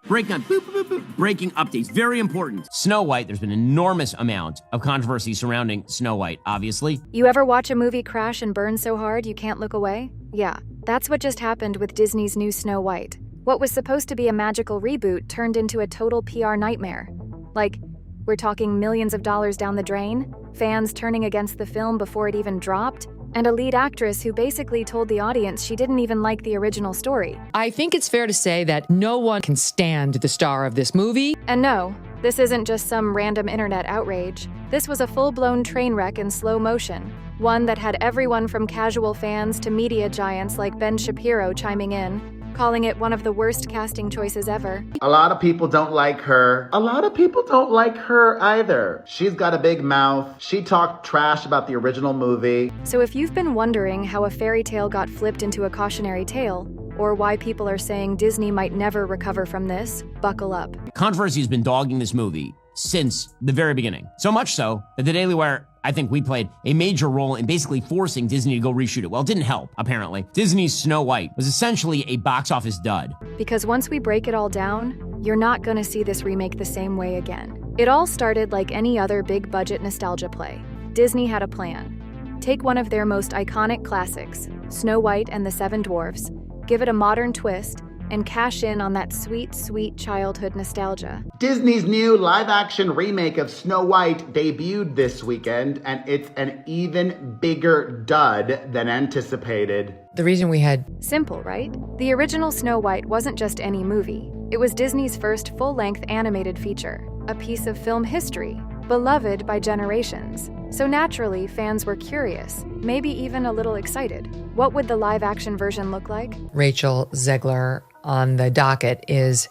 Breaking updates, very important. Snow White, there's been an enormous amount of controversy surrounding Snow White, obviously. You ever watch a movie crash and burn so hard you can't look away? Yeah, that's what just happened with Disney's new Snow White. What was supposed to be a magical reboot turned into a total PR nightmare. Like, we're talking millions of dollars down the drain, fans turning against the film before it even dropped, and a lead actress who basically told the audience she didn't even like the original story. I think it's fair to say that no one can stand the star of this movie. And no, this isn't just some random internet outrage. This was a full-blown train wreck in slow motion, one that had everyone from casual fans to media giants like Ben Shapiro chiming in, calling it one of the worst casting choices ever. A lot of people don't like her. A lot of people don't like her either. She's got a big mouth. She talked trash about the original movie. So if you've been wondering how a fairy tale got flipped into a cautionary tale, or why people are saying Disney might never recover from this, buckle up. Controversy has been dogging this movie since the very beginning. So much so that the Daily Wire, I think we played a major role in basically forcing Disney to go reshoot it. Well, it didn't help, apparently. Disney's Snow White was essentially a box office dud. Because once we break it all down, you're not gonna see this remake the same way again. It all started like any other big budget nostalgia play. Disney had a plan. Take one of their most iconic classics, Snow White and the Seven Dwarfs, give it a modern twist, and cash in on that sweet, sweet childhood nostalgia. Disney's new live-action remake of Snow White debuted this weekend, and it's an even bigger dud than anticipated. The reason we had... Simple, right? The original Snow White wasn't just any movie. It was Disney's first full-length animated feature, a piece of film history, beloved by generations. So naturally, fans were curious, maybe even a little excited. What would the live-action version look like? Rachel Zegler on the docket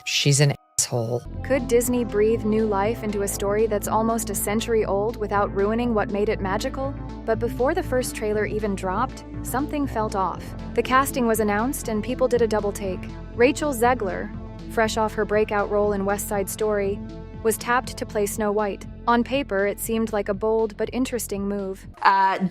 she's an asshole. Could Disney breathe new life into a story that's almost a century old without ruining what made it magical? But before the first trailer even dropped, something felt off. The casting was announced and people did a double take. Rachel Zegler, fresh off her breakout role in West Side Story, was tapped to play Snow White. On paper, it seemed like a bold but interesting move.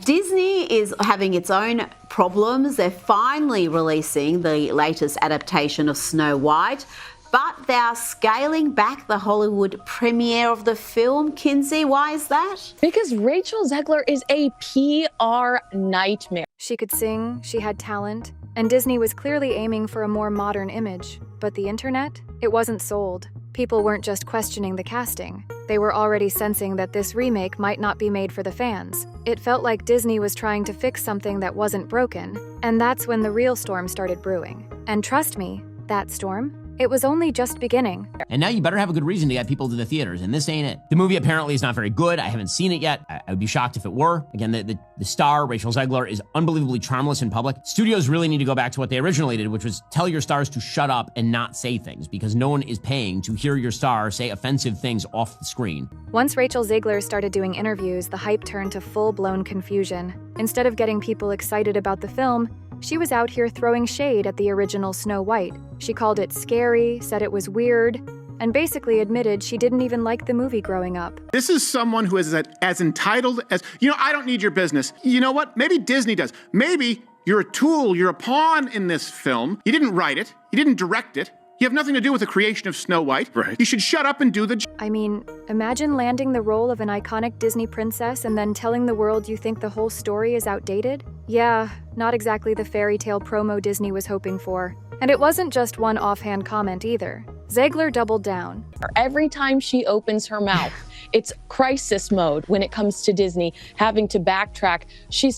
Disney is having its own problems. They're finally releasing the latest adaptation of Snow White, but they're scaling back the Hollywood premiere of the film. Kinsey, why is that? Because Rachel Zegler is a PR nightmare. She could sing, she had talent, and Disney was clearly aiming for a more modern image. But the internet? It wasn't sold. People weren't just questioning the casting. They were already sensing that this remake might not be made for the fans. It felt like Disney was trying to fix something that wasn't broken, and that's when the real storm started brewing. And trust me, that storm? It was only just beginning. And now you better have a good reason to get people to the theaters, and this ain't it. The movie apparently is not very good. I haven't seen it yet. I would be shocked if it were. Again, the star, Rachel Zegler, is unbelievably charmless in public. Studios really need to go back to what they originally did, which was tell your stars to shut up and not say things, because no one is paying to hear your star say offensive things off the screen. Once Rachel Zegler started doing interviews, the hype turned to full-blown confusion. Instead of getting people excited about the film, she was out here throwing shade at the original Snow White. She called it scary, said it was weird, and basically admitted she didn't even like the movie growing up. This is someone who is as entitled as, I don't need your business. You know what? Maybe Disney does. Maybe you're a tool, you're a pawn in this film. You didn't write it. You didn't direct it. You have nothing to do with the creation of Snow White. Right. You should shut up and do the job. I mean, imagine landing the role of an iconic Disney princess and then telling the world you think the whole story is outdated? Yeah, not exactly the fairy tale promo Disney was hoping for. And it wasn't just one offhand comment either. Zegler doubled down. Every time she opens her mouth, it's crisis mode when it comes to Disney having to backtrack. She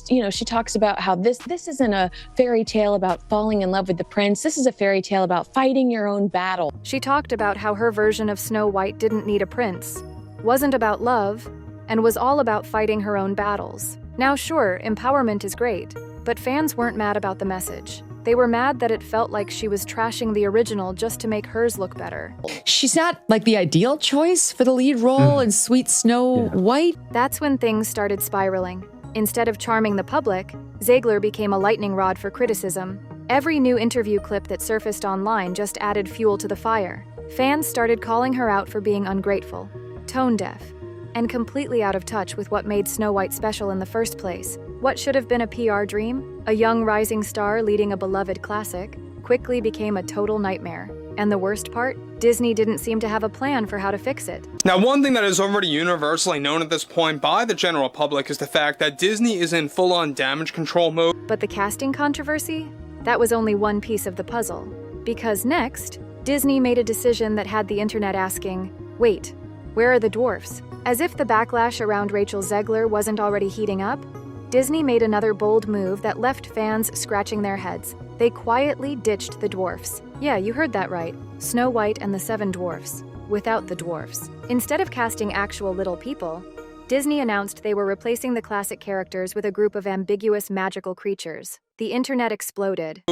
talks about how this isn't a fairy tale about falling in love with the prince. This is a fairy tale about fighting your own battle. She talked about how her version of Snow White didn't need a prince, wasn't about love, and was all about fighting her own battles. Now sure, empowerment is great, but fans weren't mad about the message. They were mad that it felt like she was trashing the original just to make hers look better. She's not like the ideal choice for the lead role in Sweet Snow White. That's when things started spiraling. Instead of charming the public, Zegler became a lightning rod for criticism. Every new interview clip that surfaced online just added fuel to the fire. Fans started calling her out for being ungrateful, tone-deaf, and completely out of touch with what made Snow White special in the first place. What should have been a PR dream, a young rising star leading a beloved classic, quickly became a total nightmare. And the worst part? Disney didn't seem to have a plan for how to fix it. Now, one thing that is already universally known at this point by the general public is the fact that Disney is in full-on damage control mode. But the casting controversy? That was only one piece of the puzzle. Because next, Disney made a decision that had the internet asking, wait, where are the dwarfs? As if the backlash around Rachel Zegler wasn't already heating up, Disney made another bold move that left fans scratching their heads. They quietly ditched the dwarfs. Yeah, you heard that right. Snow White and the 7 Dwarfs, without the dwarfs. Instead of casting actual little people, Disney announced they were replacing the classic characters with a group of ambiguous magical creatures. The internet exploded.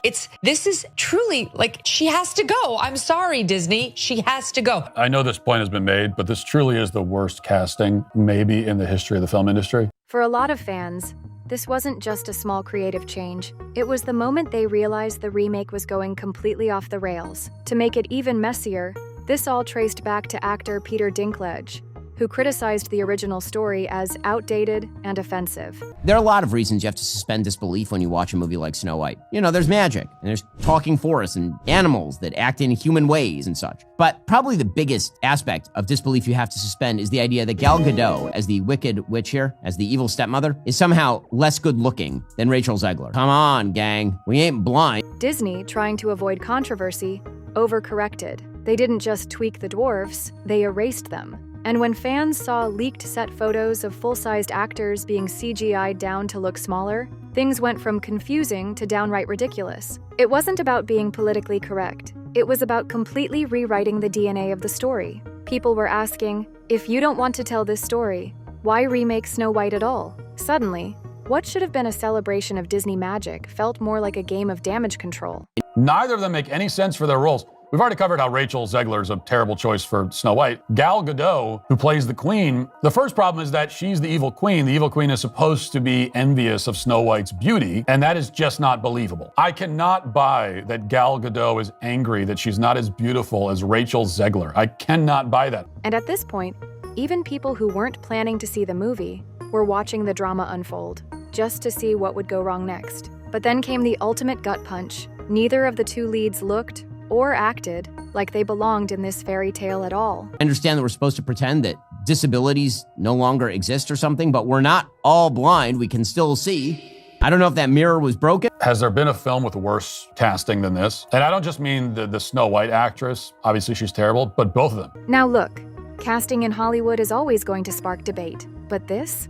This is truly, she has to go. I'm sorry, Disney. She has to go. I know this point has been made, but this truly is the worst casting, maybe in the history of the film industry. For a lot of fans, this wasn't just a small creative change. It was the moment they realized the remake was going completely off the rails. To make it even messier, this all traced back to actor Peter Dinklage, who criticized the original story as outdated and offensive. There are a lot of reasons you have to suspend disbelief when you watch a movie like Snow White. You know, there's magic, and there's talking forests and animals that act in human ways and such. But probably the biggest aspect of disbelief you have to suspend is the idea that Gal Gadot, as the wicked witch here, as the evil stepmother, is somehow less good looking than Rachel Zegler. Come on, gang, we ain't blind. Disney, trying to avoid controversy, overcorrected. They didn't just tweak the dwarfs, they erased them. And when fans saw leaked set photos of full-sized actors being CGI'd down to look smaller, things went from confusing to downright ridiculous. It wasn't about being politically correct. It was about completely rewriting the DNA of the story. People were asking, if you don't want to tell this story, why remake Snow White at all? Suddenly, what should have been a celebration of Disney magic felt more like a game of damage control. Neither of them make any sense for their roles. We've already covered how Rachel Zegler is a terrible choice for Snow White. Gal Gadot, who plays the queen, the first problem is that she's the evil queen. The evil queen is supposed to be envious of Snow White's beauty, and that is just not believable. I cannot buy that Gal Gadot is angry that she's not as beautiful as Rachel Zegler. I cannot buy that. And at this point, even people who weren't planning to see the movie were watching the drama unfold, just to see what would go wrong next. But then came the ultimate gut punch. Neither of the two leads looked or acted like they belonged in this fairy tale at all. I understand that we're supposed to pretend that disabilities no longer exist or something, but we're not all blind. We can still see. I don't know if that mirror was broken. Has there been a film with worse casting than this? And I don't just mean the Snow White actress. Obviously, she's terrible, but both of them. Now look, casting in Hollywood is always going to spark debate. But this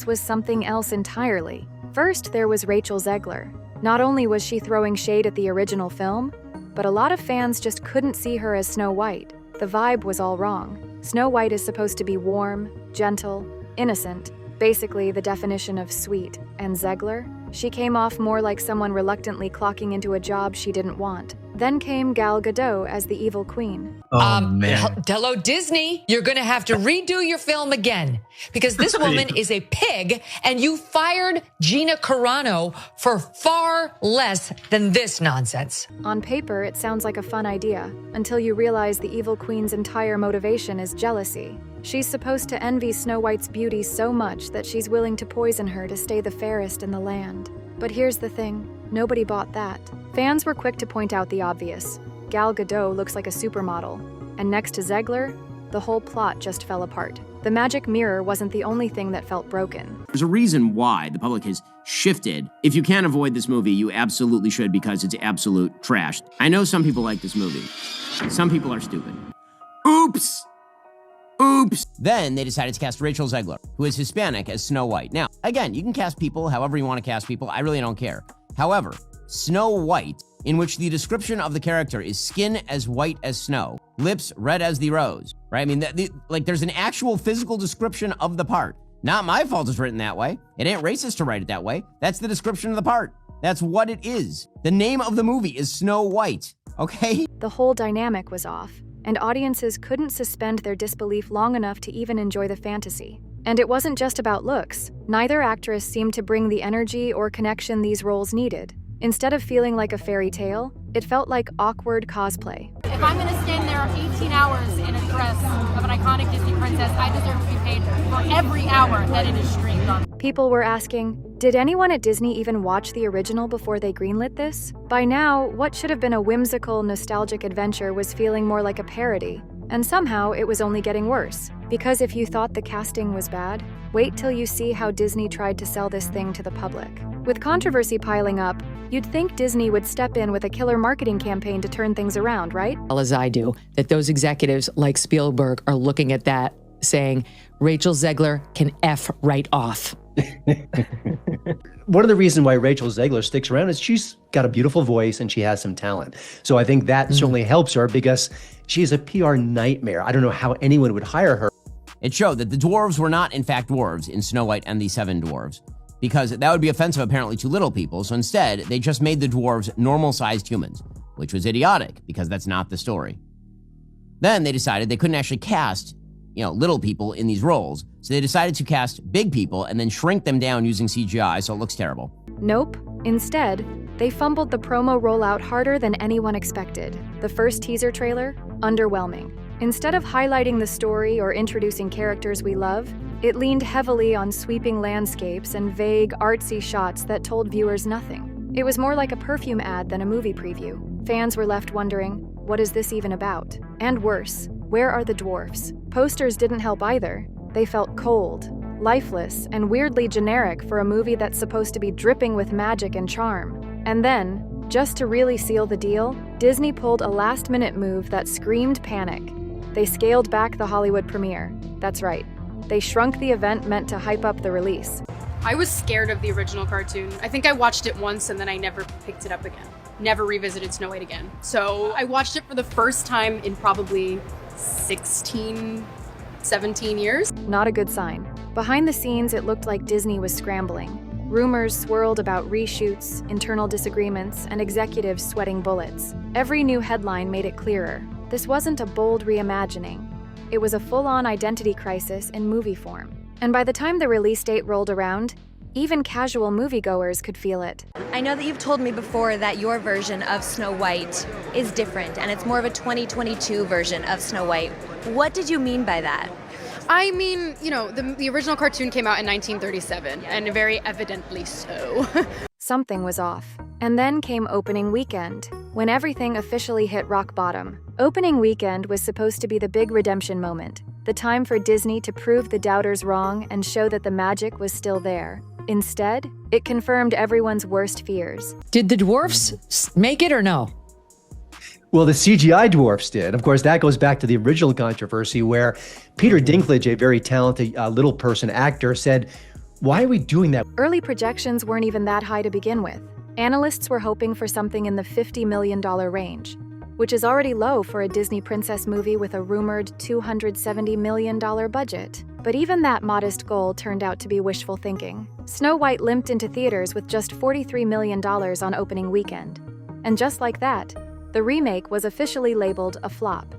was something else entirely. First, there was Rachel Zegler. Not only was she throwing shade at the original film, but a lot of fans just couldn't see her as Snow White. The vibe was all wrong. Snow White is supposed to be warm, gentle, innocent, basically the definition of sweet. And Zegler? She came off more like someone reluctantly clocking into a job she didn't want. Then came Gal Gadot as the evil queen. Hello, Disney. You're going to have to redo your film again because this woman is a pig and you fired Gina Carano for far less than this nonsense. On paper, it sounds like a fun idea until you realize the evil queen's entire motivation is jealousy. She's supposed to envy Snow White's beauty so much that she's willing to poison her to stay the fairest in the land. But here's the thing, nobody bought that. Fans were quick to point out the obvious. Gal Gadot looks like a supermodel, and next to Zegler, the whole plot just fell apart. The magic mirror wasn't the only thing that felt broken. There's a reason why the public has shifted. If you can't avoid this movie, you absolutely should because it's absolute trash. I know some people like this movie. Some people are stupid. Oops! Oops! Then they decided to cast Rachel Zegler, who is Hispanic, as Snow White. Now, again, you can cast people however you want to cast people. I really don't care. However, Snow White, in which the description of the character is skin as white as snow, lips red as the rose, right? I mean, there's an actual physical description of the part. Not my fault it's written that way. It ain't racist to write it that way. That's the description of the part. That's what it is. The name of the movie is Snow White, okay? The whole dynamic was off, and audiences couldn't suspend their disbelief long enough to even enjoy the fantasy. And it wasn't just about looks. Neither actress seemed to bring the energy or connection these roles needed. Instead of feeling like a fairy tale, it felt like awkward cosplay. If I'm gonna stand there 18 hours in a dress of an iconic Disney princess, I deserve to be paid for every hour that it is streamed on. People were asking, did anyone at Disney even watch the original before they greenlit this? By now, what should have been a whimsical, nostalgic adventure was feeling more like a parody. And somehow, it was only getting worse. Because if you thought the casting was bad, wait till you see how Disney tried to sell this thing to the public. With controversy piling up, you'd think Disney would step in with a killer marketing campaign to turn things around, right? Well, as I do, that those executives like Spielberg are looking at that saying, Rachel Zegler can F right off. One of the reasons why Rachel Zegler sticks around is she's got a beautiful voice and she has some talent. So I think that certainly helps her because she's a PR nightmare. I don't know how anyone would hire her. It showed that the dwarves were not, in fact, dwarves in Snow White and the Seven Dwarves, because that would be offensive apparently to little people. So instead, they just made the dwarves normal-sized humans, which was idiotic because that's not the story. Then they decided they couldn't actually cast little people in these roles. So they decided to cast big people and then shrink them down using CGI, so it looks terrible. Nope. Instead, they fumbled the promo rollout harder than anyone expected. The first teaser trailer, underwhelming. Instead of highlighting the story or introducing characters we love, it leaned heavily on sweeping landscapes and vague, artsy shots that told viewers nothing. It was more like a perfume ad than a movie preview. Fans were left wondering, what is this even about? And worse, where are the dwarfs? Posters didn't help either. They felt cold, lifeless, and weirdly generic for a movie that's supposed to be dripping with magic and charm. And then, just to really seal the deal, Disney pulled a last-minute move that screamed panic. They scaled back the Hollywood premiere. That's right. They shrunk the event meant to hype up the release. I was scared of the original cartoon. I think I watched it once and then I never picked it up again. Never revisited Snow White again. So I watched it for the first time in probably 16, 17 years. Not a good sign. Behind the scenes, it looked like Disney was scrambling. Rumors swirled about reshoots, internal disagreements, and executives sweating bullets. Every new headline made it clearer. This wasn't a bold reimagining. It was a full-on identity crisis in movie form. And by the time the release date rolled around, even casual moviegoers could feel it. I know that you've told me before that your version of Snow White is different, and it's more of a 2022 version of Snow White. What did you mean by that? I mean, the original cartoon came out in 1937, and very evidently so. Something was off. And then came opening weekend, when everything officially hit rock bottom. Opening weekend was supposed to be the big redemption moment, the time for Disney to prove the doubters wrong and show that the magic was still there. Instead, it confirmed everyone's worst fears. Did the dwarfs make it or no? Well, the CGI dwarfs did. Of course, that goes back to the original controversy where Peter Dinklage, a very talented little person actor, said, why are we doing that? Early projections weren't even that high to begin with. Analysts were hoping for something in the $50 million range, which is already low for a Disney princess movie with a rumored $270 million budget. But even that modest goal turned out to be wishful thinking. Snow White limped into theaters with just $43 million on opening weekend. And just like that, the remake was officially labeled a flop.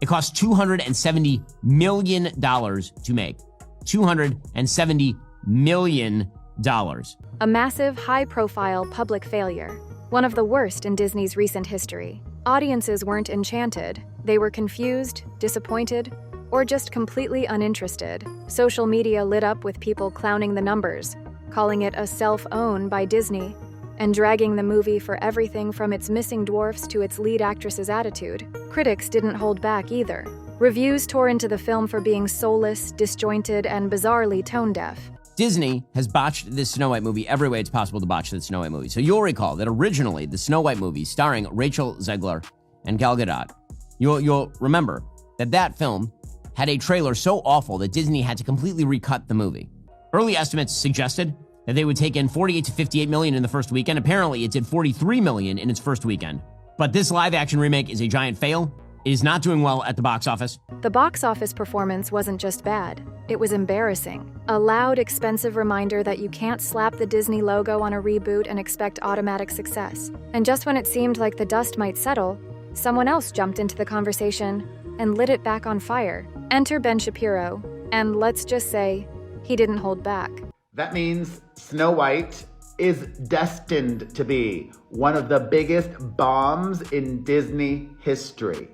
It cost $270 million to make. $270 million. A massive, high-profile public failure. One of the worst in Disney's recent history. Audiences weren't enchanted. They were confused, disappointed, or just completely uninterested. Social media lit up with people clowning the numbers, calling it a self-own by Disney, and dragging the movie for everything from its missing dwarfs to its lead actress's attitude. Critics didn't hold back either. Reviews tore into the film for being soulless, disjointed, and bizarrely tone-deaf. Disney has botched this Snow White movie every way it's possible to botch this Snow White movie. So you'll recall that originally the Snow White movie starring Rachel Zegler and Gal Gadot, you'll remember that film had a trailer so awful that Disney had to completely recut the movie. Early estimates suggested that they would take in 48 to 58 million in the first weekend. Apparently, it did 43 million in its first weekend. But this live-action remake is a giant fail. It is not doing well at the box office. The box office performance wasn't just bad. It was embarrassing. A loud, expensive reminder that you can't slap the Disney logo on a reboot and expect automatic success. And just when it seemed like the dust might settle, someone else jumped into the conversation and lit it back on fire. Enter Ben Shapiro, and let's just say, he didn't hold back. That means Snow White is destined to be one of the biggest bombs in Disney history.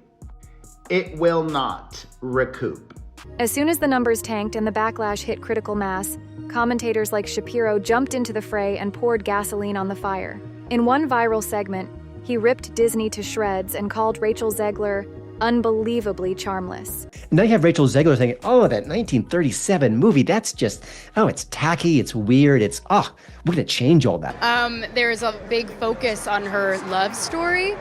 It will not recoup. As soon as the numbers tanked and the backlash hit critical mass, commentators like Shapiro jumped into the fray and poured gasoline on the fire. In one viral segment, he ripped Disney to shreds and called Rachel Zegler unbelievably charmless. Now you have Rachel Zegler saying, oh, that 1937 movie, that's just, oh, it's tacky, it's weird, we're going to change all that. There's a big focus on her love story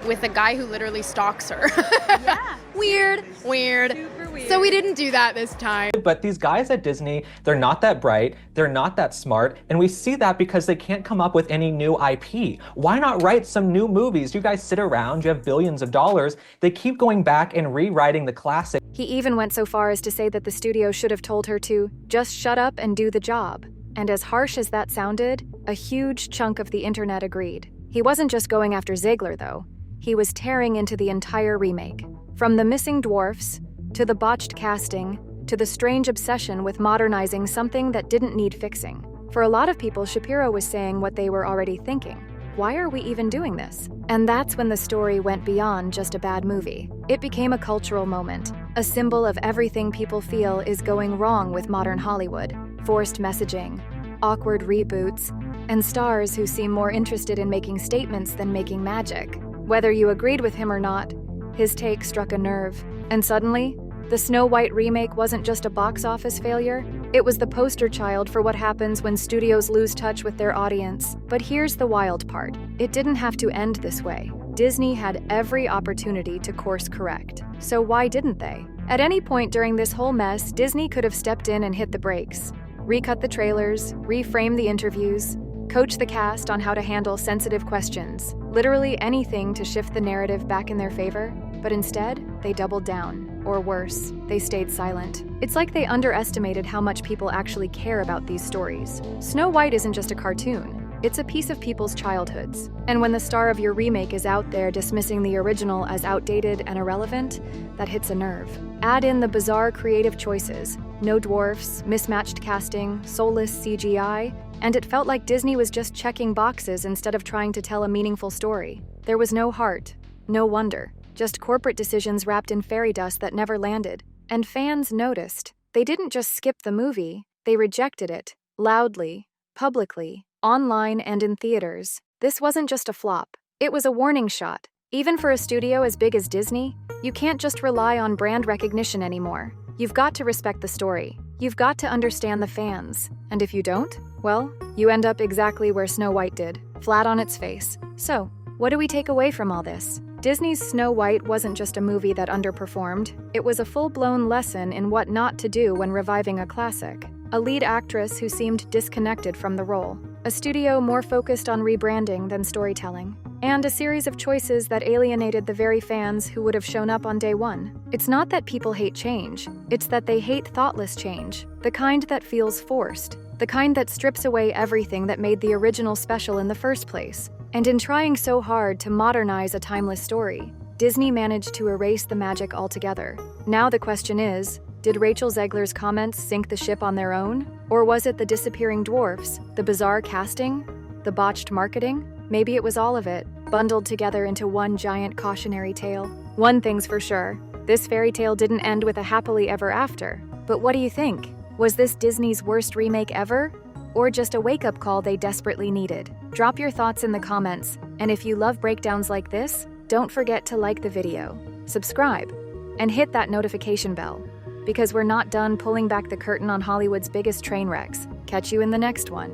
with a guy who literally stalks her. Yeah. Weird. Super weird. So we didn't do that this time. But these guys at Disney, they're not that bright, they're not that smart, and we see that because they can't come up with any new IP. Why not write some new movies? You guys sit around, you have billions of dollars, they keep going back and rewriting the classic. He even went so far as to say that the studio should have told her to just shut up and do the job. And as harsh as that sounded, a huge chunk of the internet agreed. He wasn't just going after Zegler, though. He was tearing into the entire remake. From the missing dwarfs, to the botched casting, to the strange obsession with modernizing something that didn't need fixing. For a lot of people, Shapiro was saying what they were already thinking. Why are we even doing this? And that's when the story went beyond just a bad movie. It became a cultural moment, a symbol of everything people feel is going wrong with modern Hollywood. Forced messaging, awkward reboots, and stars who seem more interested in making statements than making magic. Whether you agreed with him or not, his take struck a nerve, and suddenly, the Snow White remake wasn't just a box office failure, it was the poster child for what happens when studios lose touch with their audience. But here's the wild part. It didn't have to end this way. Disney had every opportunity to course correct. So why didn't they? At any point during this whole mess, Disney could have stepped in and hit the brakes. Recut the trailers, reframe the interviews, coach the cast on how to handle sensitive questions. Literally anything to shift the narrative back in their favor. But instead, they doubled down. Or worse, they stayed silent. It's like they underestimated how much people actually care about these stories. Snow White isn't just a cartoon. It's a piece of people's childhoods. And when the star of your remake is out there dismissing the original as outdated and irrelevant, that hits a nerve. Add in the bizarre creative choices, no dwarfs, mismatched casting, soulless CGI, and it felt like Disney was just checking boxes instead of trying to tell a meaningful story. There was no heart, no wonder. Just corporate decisions wrapped in fairy dust that never landed. And fans noticed. They didn't just skip the movie, they rejected it. Loudly, publicly, online and in theaters. This wasn't just a flop. It was a warning shot. Even for a studio as big as Disney, you can't just rely on brand recognition anymore. You've got to respect the story. You've got to understand the fans. And if you don't, well, you end up exactly where Snow White did, flat on its face. So, what do we take away from all this? Disney's Snow White wasn't just a movie that underperformed, it was a full-blown lesson in what not to do when reviving a classic. A lead actress who seemed disconnected from the role, a studio more focused on rebranding than storytelling, and a series of choices that alienated the very fans who would have shown up on day one. It's not that people hate change, it's that they hate thoughtless change, the kind that feels forced, the kind that strips away everything that made the original special in the first place. And in trying so hard to modernize a timeless story, Disney managed to erase the magic altogether. Now the question is, did Rachel Zegler's comments sink the ship on their own? Or was it the disappearing dwarfs, the bizarre casting, the botched marketing? Maybe it was all of it, bundled together into one giant cautionary tale. One thing's for sure, this fairy tale didn't end with a happily ever after. But what do you think? Was this Disney's worst remake ever? Or just a wake-up call they desperately needed? Drop your thoughts in the comments, and if you love breakdowns like this, don't forget to like the video, subscribe, and hit that notification bell, because we're not done pulling back the curtain on Hollywood's biggest train wrecks. Catch you in the next one.